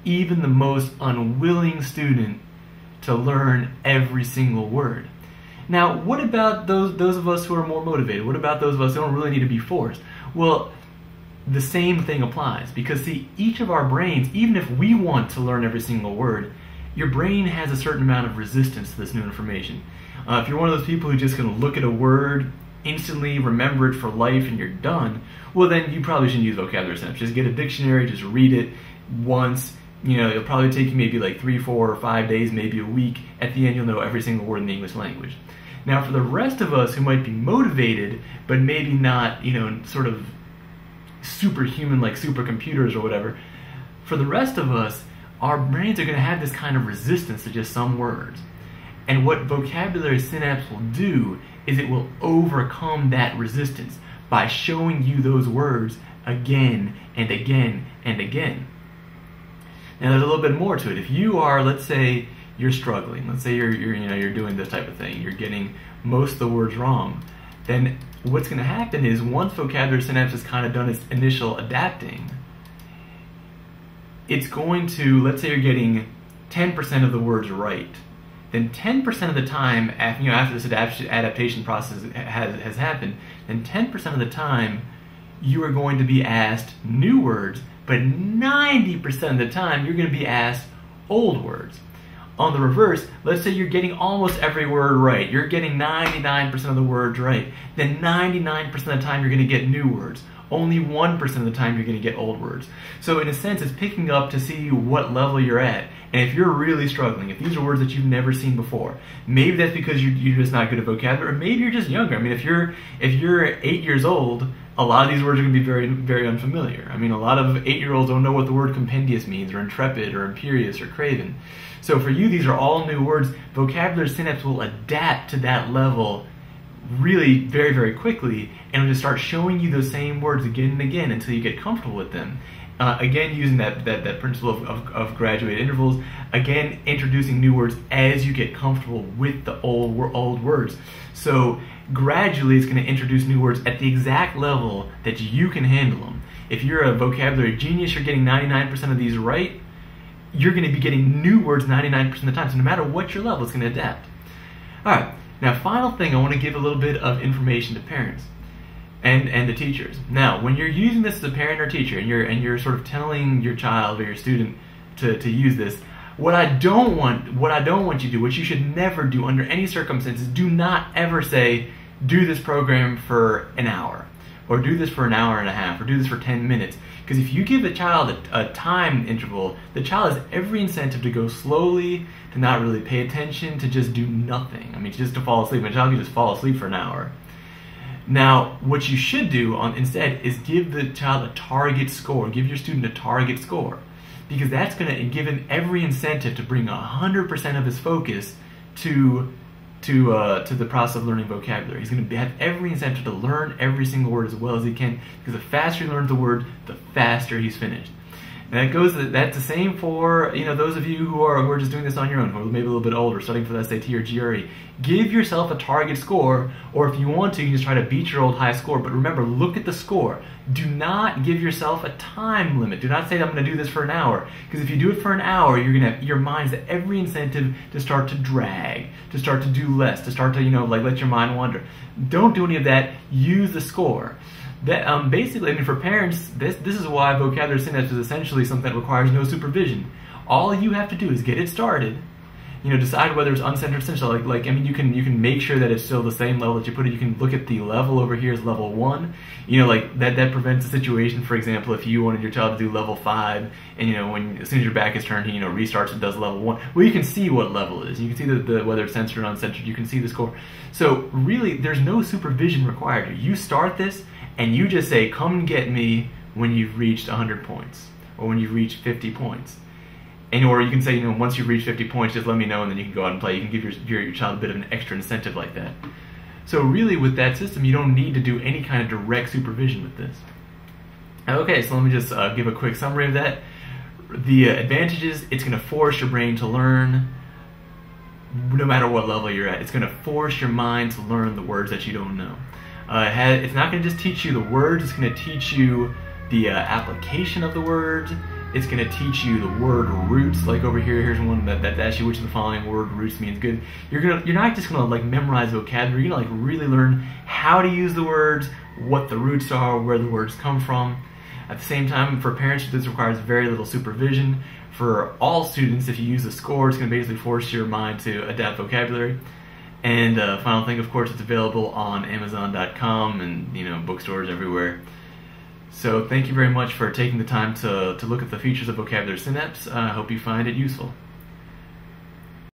even the most unwilling student to learn every single word. Now, what about those of us who are more motivated? What about those of us who don't really need to be forced? Well, the same thing applies, because see, each of our brains, even if we want to learn every single word, your brain has a certain amount of resistance to this new information. If you're one of those people who just gonna look at a word, instantly remember it for life, and you're done, well then you probably shouldn't use vocabulary synapse. Just get a dictionary, just read it once. You know, it'll probably take you maybe like 3, 4, or 5 days, maybe a week. At the end, you'll know every single word in the English language. Now, for the rest of us who might be motivated, but maybe not, you know, sort of superhuman like supercomputers or whatever, for the rest of us, our brains are going to have this kind of resistance to just some words. And what vocabulary synapse will do is it will overcome that resistance by showing you those words again and again and again. Now, there's a little bit more to it. If you are, let's say, you're struggling. Let's say you're doing this type of thing. You're getting most of the words wrong. Then what's going to happen is once vocabulary synapse has kind of done its initial adapting, it's going to, let's say you're getting 10% of the words right. Then 10% of the time, after this adaptation process has happened, then 10% of the time you are going to be asked new words, but 90% of the time you're going to be asked old words. On the reverse, let's say you're getting almost every word right. You're getting 99% of the words right. Then 99% of the time you're going to get new words. Only 1% of the time you're going to get old words. So in a sense, it's picking up to see what level you're at. And if you're really struggling, if these are words that you've never seen before, maybe that's because you're just not good at vocabulary, or maybe you're just younger. I mean, if you're 8 years old, a lot of these words are going to be very, very unfamiliar. I mean, a lot of 8-year-olds don't know what the word compendious means, or intrepid, or imperious, or craven. So for you, these are all new words. Vocabulary synapse will adapt to that level really very, very quickly, and it'll just start showing you those same words again and again until you get comfortable with them. Again, using that principle of graduated intervals, again, introducing new words as you get comfortable with the old words. So gradually, it's going to introduce new words at the exact level that you can handle them. If you're a vocabulary genius, you're getting 99% of these right, you're going to be getting new words 99% of the time. So no matter what your level, it's going to adapt. All right. Now, final thing, I want to give a little bit of information to parents and to teachers. Now, when you're using this as a parent or teacher, and you're sort of telling your child or your student to use this, what I don't want you to do, what you should never do under any circumstances, do not ever say, do this program for an hour, or do this for an hour and a half, or do this for 10 minutes. Because if you give the child a time interval, the child has every incentive to go slowly, to not really pay attention, to just do nothing. I mean, just to fall asleep. A child can just fall asleep for an hour. Now, what you should do instead is give the child a target score. Give your student a target score. Because that's going to give him every incentive to bring 100% of his focus to the process of learning vocabulary. He's going to have every incentive to learn every single word as well as he can, because the faster he learns the word, the faster he's finished. And that's the same for those of you who are just doing this on your own, who are maybe a little bit older, studying for the SAT or GRE. Give yourself a target score, or if you want to, you can just try to beat your old high score. But remember, look at the score. Do not give yourself a time limit. Do not say, I'm going to do this for an hour. Because if you do it for an hour, you're going to have your mind's at every incentive to start to drag, to start to do less, to start to let your mind wander. Don't do any of that. Use the score. That basically, I mean, for parents, this is why vocabulary synapse is essentially something that requires no supervision. All you have to do is get it started. Decide whether it's uncentered, central. I mean, you can make sure that it's still the same level that you put it. You can look at the level over here as level 1. That prevents a situation. For example, if you wanted your child to do level 5, and as soon as your back is turned, he restarts and does level 1. Well, you can see what level it is. You can see the whether it's censored or uncensored. You can see the score. So really, there's no supervision required. You start this, and you just say, "Come and get me when you've reached 100 points, or when you've reached 50 points." Or you can say, once you've reached 50 points, just let me know, and then you can go out and play. You can give your child a bit of an extra incentive like that. So really, with that system, you don't need to do any kind of direct supervision with this. Okay, so let me just give a quick summary of that. The advantages: it's going to force your brain to learn, no matter what level you're at. It's going to force your mind to learn the words that you don't know. It's not going to just teach you the words; it's going to teach you the application of the words. It's going to teach you the word roots. Like over here, here's one that asks you which of the following word roots means good. You're not just gonna like memorize vocabulary. You're gonna like really learn how to use the words, what the roots are, where the words come from. At the same time, for parents, this requires very little supervision. For all students, if you use the score, it's going to basically force your mind to adapt vocabulary. And final thing, of course, it's available on Amazon.com and bookstores everywhere. So thank you very much for taking the time to look at the features of Vocabulary Synapse. I hope you find it useful.